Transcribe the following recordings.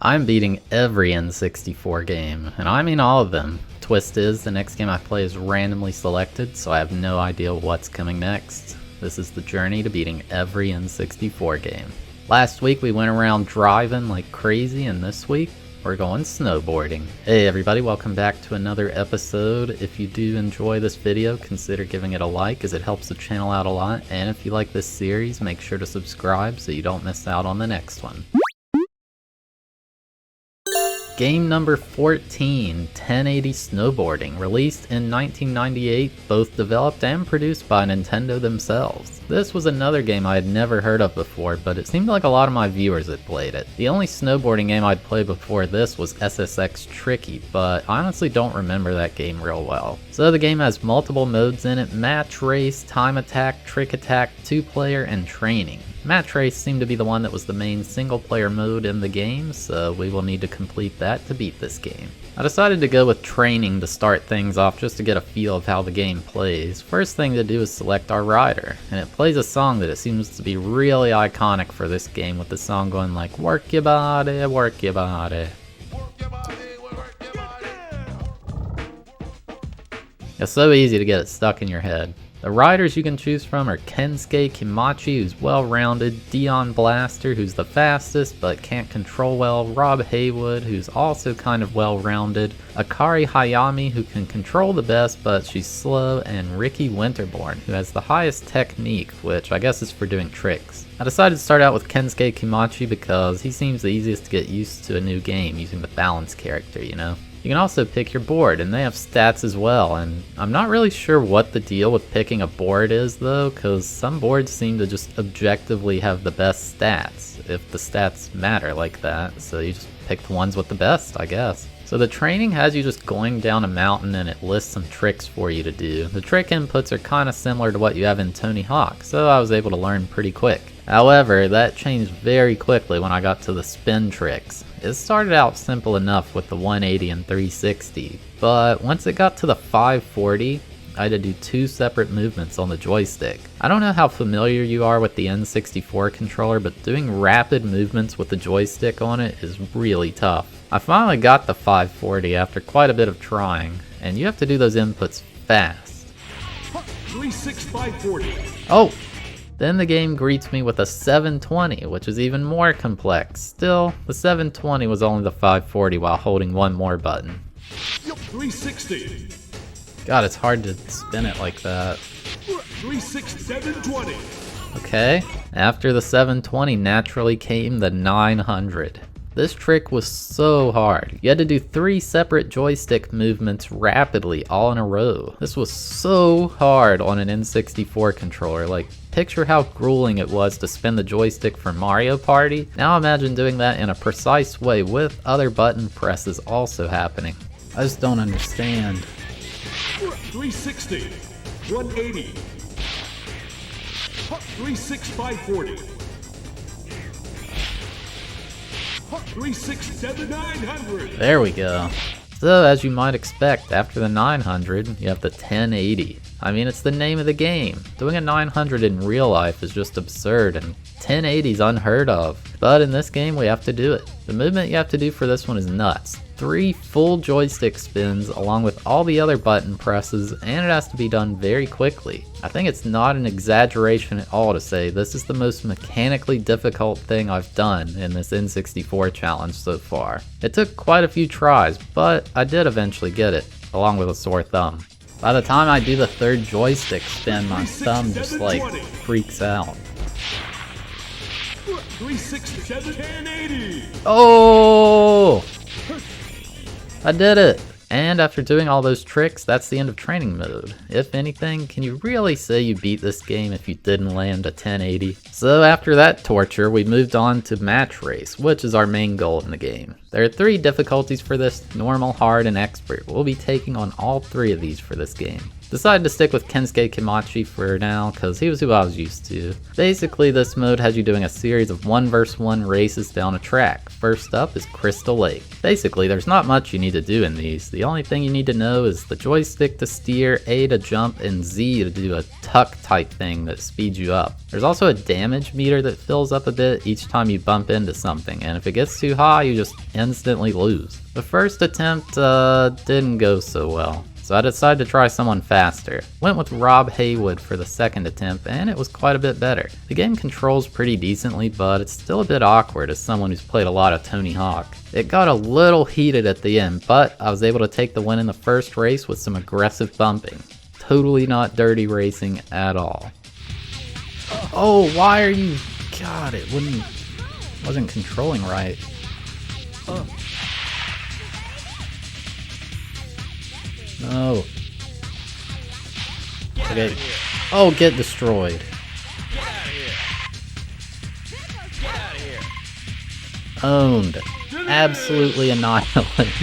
I'm beating every N64 game, and I mean all of them. Twist is, the next game I play is randomly selected, so I have no idea what's coming next. This is the journey to beating every N64 game. Last week we went around driving like crazy, and this week we're going snowboarding. Hey everybody, welcome back to another episode. If you do enjoy this video, consider giving it a like as it helps the channel out a lot, and if you like this series, make sure to subscribe so you don't miss out on the next one. Game number 14, 1080 Snowboarding, released in 1998, both developed and produced by Nintendo themselves. This was another game I had never heard of before, but it seemed like a lot of my viewers had played it. The only snowboarding game I'd played before this was SSX Tricky, but I honestly don't remember that game real well. So the game has multiple modes in it: match race, time attack, trick attack, 2-player, and training. Match race seemed to be the one that was the main single-player mode in the game, so we will need to complete that to beat this game. I decided to go with training to start things off just to get a feel of how the game plays. First thing to do is select our rider, and it plays a song that it seems to be really iconic for this game, with the song going like, "Work your body, work your body." It's so easy to get it stuck in your head. The riders you can choose from are Kensuke Kimachi, who's well-rounded, Dion Blaster, who's the fastest but can't control well, Rob Haywood, who's also kind of well-rounded, Akari Hayami, who can control the best but she's slow, and Ricky Winterborn, who has the highest technique, which I guess is for doing tricks. I decided to start out with Kensuke Kimachi because he seems the easiest to get used to a new game using the balance character, you know? You can also pick your board, and they have stats as well, and I'm not really sure what the deal with picking a board is though, because some boards seem to just objectively have the best stats, if the stats matter like that, so you just pick the ones with the best, I guess. So the training has you just going down a mountain, and it lists some tricks for you to do. The trick inputs are kind of similar to what you have in Tony Hawk, so I was able to learn pretty quick. However, that changed very quickly when I got to the spin tricks. It started out simple enough with the 180 and 360, but once it got to the 540, I had to do 2 separate movements on the joystick. I don't know how familiar you are with the N64 controller, but doing rapid movements with the joystick on it is really tough. I finally got the 540 after quite a bit of trying, and you have to do those inputs fast. 540. Oh! Then the game greets me with a 720, which is even more complex. Still, the 720 was only the 540 while holding one more button. 360. God, it's hard to spin it like that. 720. Okay, after the 720 naturally came the 900. This trick was so hard. You had to do 3 separate joystick movements rapidly all in a row. This was so hard on an N64 controller. Like, picture how grueling it was to spin the joystick for Mario Party. Now imagine doing that in a precise way with other button presses also happening. I just don't understand. 360. 180. 540. 900. There we go. So, as you might expect, after the 900, you have the 1080. I mean, it's the name of the game. Doing a 900 in real life is just absurd, and 1080 is unheard of. But in this game, we have to do it. The movement you have to do for this one is nuts. 3 full joystick spins along with all the other button presses, and it has to be done very quickly. I think it's not an exaggeration at all to say this is the most mechanically difficult thing I've done in this N64 challenge so far. It took quite a few tries, but I did eventually get it, along with a sore thumb. By the time I do the 3rd joystick spin, my thumb just like freaks out. 1080. Oh! I did it! And after doing all those tricks, that's the end of training mode. If anything, can you really say you beat this game if you didn't land a 1080? So after that torture, we moved on to match race, which is our main goal in the game. There are 3 difficulties for this: normal, hard, and expert. We'll be taking on all 3 of these for this game. Decided to stick with Kensuke Kimachi for now, cause he was who I was used to. Basically, this mode has you doing a series of 1 vs 1 races down a track. First up is Crystal Lake. Basically, there's not much you need to do in these. The only thing you need to know is the joystick to steer, A to jump, and Z to do a tuck type thing that speeds you up. There's also a damage meter that fills up a bit each time you bump into something, and if it gets too high, you just instantly lose. The first attempt didn't go so well, so I decided to try someone faster. Went with Rob Haywood for the second attempt, and it was quite a bit better. The game controls pretty decently, but it's still a bit awkward as someone who's played a lot of Tony Hawk. It got a little heated at the end, but I was able to take the win in the first race with some aggressive bumping. Totally not dirty racing at all. Oh, why are you... God, it wasn't controlling right. No. Okay. Oh, get destroyed. Owned. Absolutely annihilated.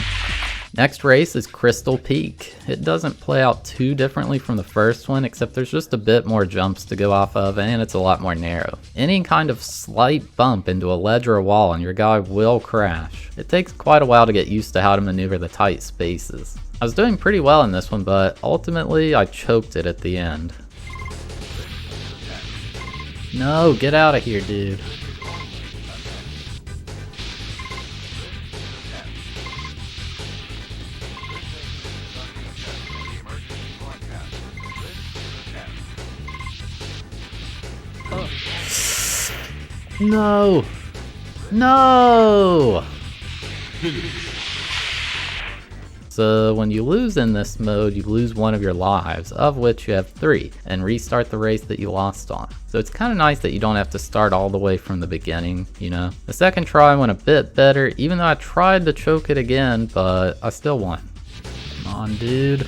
Next race is Crystal Peak. It doesn't play out too differently from the first one, except there's just a bit more jumps to go off of, and it's a lot more narrow. Any kind of slight bump into a ledge or a wall and your guy will crash. It takes quite a while to get used to how to maneuver the tight spaces. I was doing pretty well in this one, but ultimately I choked it at the end. No, get out of here, dude. No! No! So when you lose in this mode, you lose one of your lives, of which you have 3, and restart the race that you lost on. So it's kind of nice that you don't have to start all the way from the beginning, you know? The second try went a bit better, even though I tried to choke it again, but I still won. Come on, dude.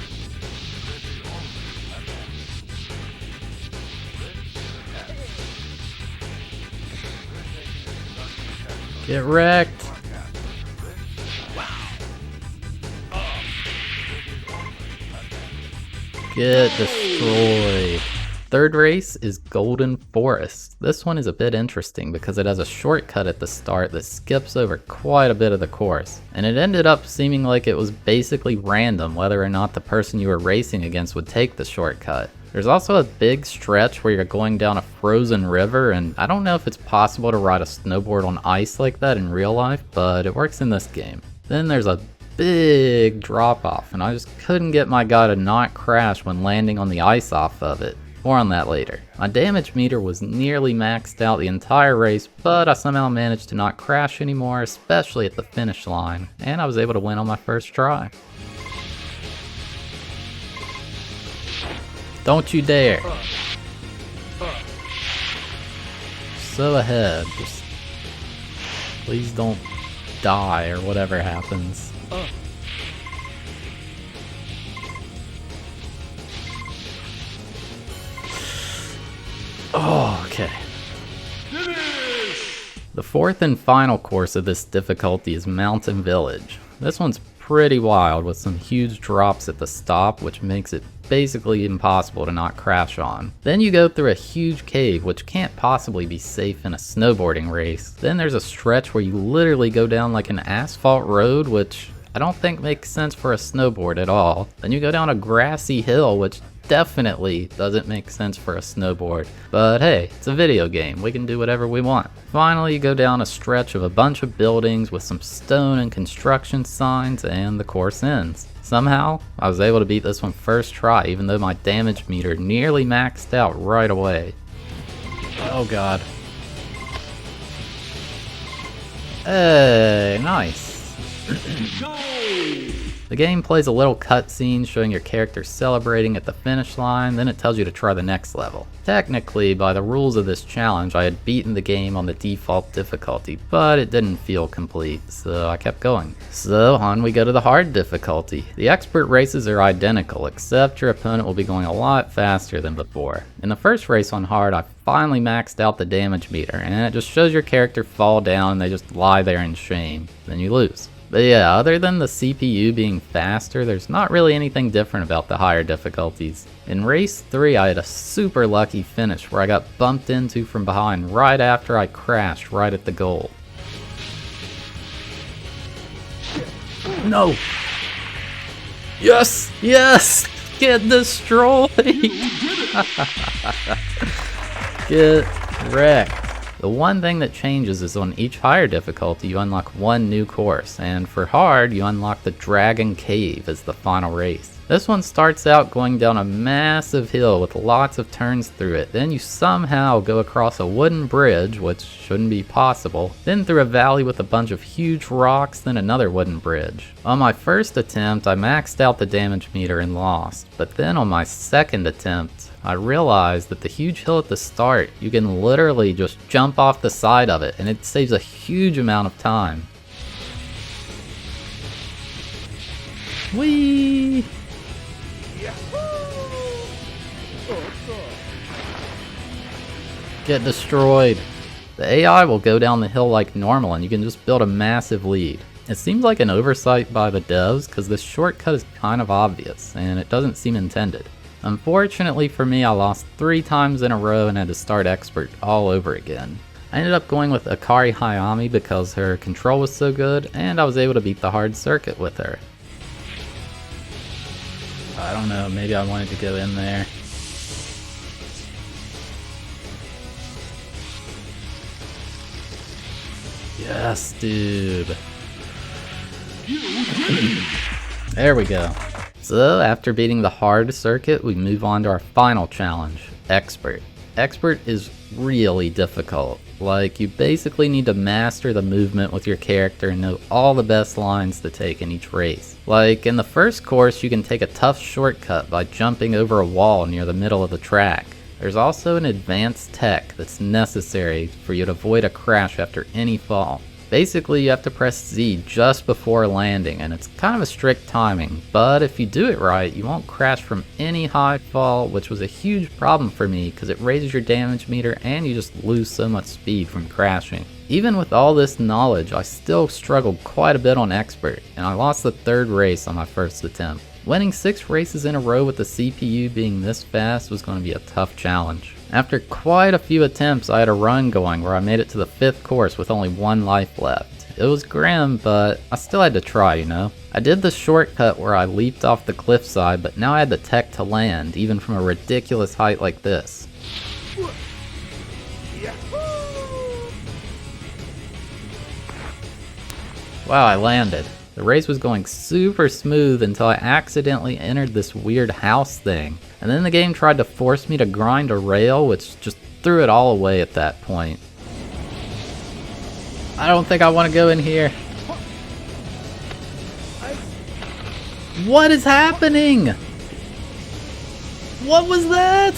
Get wrecked. Get destroyed. Third race is Golden Forest. This one is a bit interesting because it has a shortcut at the start that skips over quite a bit of the course. And it ended up seeming like it was basically random whether or not the person you were racing against would take the shortcut. There's also a big stretch where you're going down a frozen river, and I don't know if it's possible to ride a snowboard on ice like that in real life, but it works in this game. Then there's a big drop off, and I just couldn't get my guy to not crash when landing on the ice off of it. More on that later. My damage meter was nearly maxed out the entire race, but I somehow managed to not crash anymore, especially at the finish line, and I was able to win on my first try. Don't you dare. So ahead. Just please don't die or whatever happens. Oh, okay. The fourth and final course of this difficulty is Mountain Village. This one's pretty wild with some huge drops at the stop, which makes it basically impossible to not crash on. Then you go through a huge cave, which can't possibly be safe in a snowboarding race. Then there's a stretch where you literally go down like an asphalt road, which I don't think makes sense for a snowboard at all. Then you go down a grassy hill, which definitely doesn't make sense for a snowboard. But hey, it's a video game, we can do whatever we want. Finally, you go down a stretch of a bunch of buildings with some stone and construction signs, and the course ends. Somehow, I was able to beat this one first try, even though my damage meter nearly maxed out right away. Oh god. Hey, nice. The game plays a little cutscene showing your character celebrating at the finish line, then it tells you to try the next level. Technically, by the rules of this challenge, I had beaten the game on the default difficulty, but it didn't feel complete, so I kept going. So on we go to the hard difficulty. The expert races are identical, except your opponent will be going a lot faster than before. In the first race on hard, I finally maxed out the damage meter, and it just shows your character fall down and they just lie there in shame. Then you lose. But yeah, other than the CPU being faster, there's not really anything different about the higher difficulties. In race 3, I had a super lucky finish where I got bumped into from behind right after I crashed right at the goal. No! Yes! Yes! Get destroyed! Get wrecked. The one thing that changes is on each higher difficulty you unlock one new course, and for hard you unlock the Dragon Cave as the final race. This one starts out going down a massive hill with lots of turns through it, then you somehow go across a wooden bridge, which shouldn't be possible, then through a valley with a bunch of huge rocks, then another wooden bridge. On my first attempt I maxed out the damage meter and lost, but then on my second attempt I realized that the huge hill at the start, you can literally just jump off the side of it and it saves a huge amount of time. Whee! Get destroyed. The AI will go down the hill like normal and you can just build a massive lead. It seems like an oversight by the devs because this shortcut is kind of obvious and it doesn't seem intended. Unfortunately for me, I lost 3 times in a row and had to start expert all over again. I ended up going with Akari Hayami because her control was so good and I was able to beat the hard circuit with her. I don't know, maybe I wanted to go in there. Yes, dude. There we go. So after beating the hard circuit, we move on to our final challenge, Expert. Expert is really difficult. Like, you basically need to master the movement with your character and know all the best lines to take in each race. Like, in the first course, you can take a tough shortcut by jumping over a wall near the middle of the track. There's also an advanced tech that's necessary for you to avoid a crash after any fall. Basically, you have to press Z just before landing, and it's kind of a strict timing, but if you do it right, you won't crash from any high fall, which was a huge problem for me because it raises your damage meter and you just lose so much speed from crashing. Even with all this knowledge, I still struggled quite a bit on Expert, and I lost the 3rd race on my first attempt. Winning 6 races in a row with the CPU being this fast was going to be a tough challenge. After quite a few attempts, I had a run going where I made it to the 5th course with only 1 life left. It was grim, but I still had to try, you know? I did the shortcut where I leaped off the cliffside, but now I had the tech to land, even from a ridiculous height like this. Wow, I landed. The race was going super smooth until I accidentally entered this weird house thing. And then the game tried to force me to grind a rail, which just threw it all away at that point. I don't think I want to go in here. What is happening? What was that?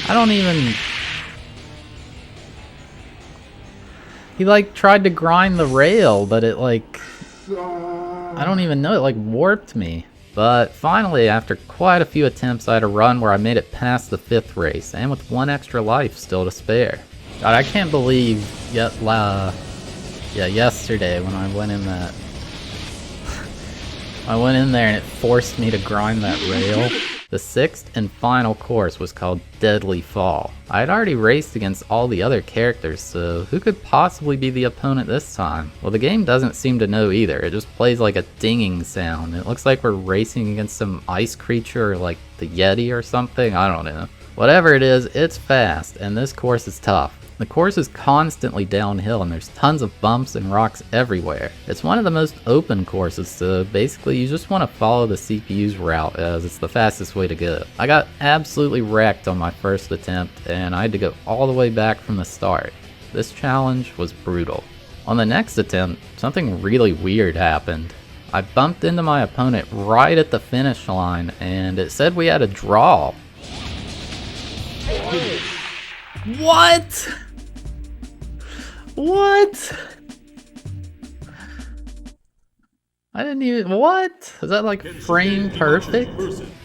I don't even... He like tried to grind the rail, but it like, I don't even know, it like warped me. But finally, after quite a few attempts, I had a run where I made it past the 5th race, and with 1 extra life still to spare. God, I can't believe yesterday when I went in that, I went in there and it forced me to grind that rail. The 6th and final course was called Deadly Fall. I had already raced against all the other characters, so who could possibly be the opponent this time? Well, the game doesn't seem to know either. It just plays like a dinging sound. It looks like we're racing against some ice creature or like the Yeti or something, I don't know. Whatever it is, it's fast, and this course is tough. The course is constantly downhill and there's tons of bumps and rocks everywhere. It's one of the most open courses, so basically you just want to follow the CPU's route as it's the fastest way to go. I got absolutely wrecked on my first attempt and I had to go all the way back from the start. This challenge was brutal. On the next attempt, something really weird happened. I bumped into my opponent right at the finish line and it said we had a draw. What? What? I didn't even, what? Is that like frame perfect?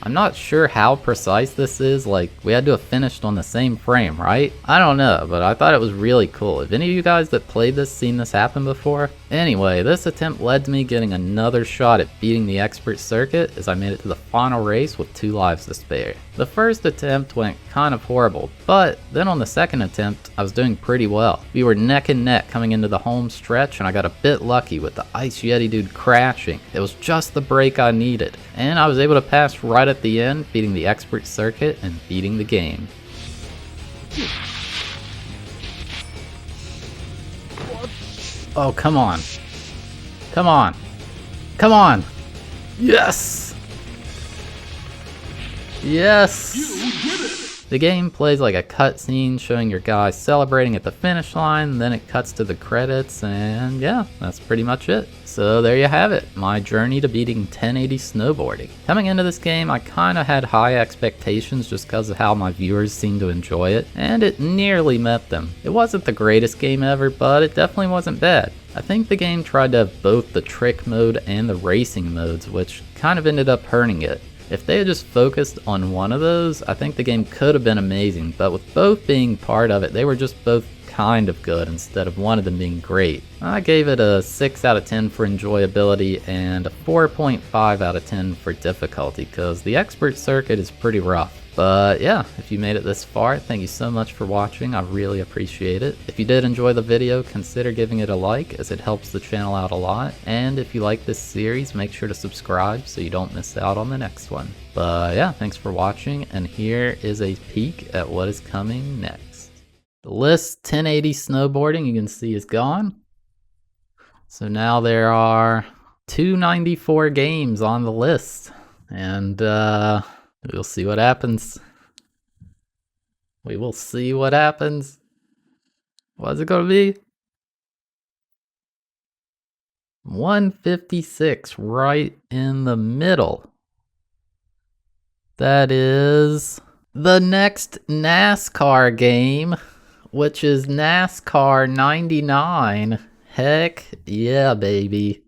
I'm not sure how precise this is, like we had to have finished on the same frame, right? I don't know, but I thought it was really cool. Have any of you guys that played this seen this happen before? Anyway, this attempt led to me getting another shot at beating the expert circuit as I made it to the final race with 2 lives to spare. The first attempt went kind of horrible, but then on the second attempt, I was doing pretty well. We were neck and neck coming into the home stretch and I got a bit lucky with the Ice Yeti dude crashing. It was just the break I needed, and I was able to pass right at the end, beating the expert circuit and beating the game. Oh, come on. Come on. Come on. Yes! Yes! You did it! The game plays like a cutscene showing your guys celebrating at the finish line, then it cuts to the credits, and yeah, that's pretty much it. So there you have it, my journey to beating 1080 snowboarding. Coming into this game, I kinda had high expectations just because of how my viewers seemed to enjoy it, and it nearly met them. It wasn't the greatest game ever, but it definitely wasn't bad. I think the game tried to have both the trick mode and the racing modes, which kind of ended up hurting it. If they had just focused on one of those, I think the game could have been amazing, but with both being part of it, they were just both kind of good instead of one of them being great. I gave it a 6 out of 10 for enjoyability and a 4.5 out of 10 for difficulty, because the expert circuit is pretty rough. But yeah, if you made it this far, thank you so much for watching. I really appreciate it. If you did enjoy the video, consider giving it a like, as it helps the channel out a lot. And if you like this series, make sure to subscribe so you don't miss out on the next one. But yeah, thanks for watching, and here is a peek at what is coming next. The list 1080 snowboarding, you can see, is gone. So now there are 294 games on the list, and we'll see what happens. We will see what happens. What's it gonna be? 156, right in the middle. That is the next NASCAR game, which is NASCAR 99. Heck yeah, baby.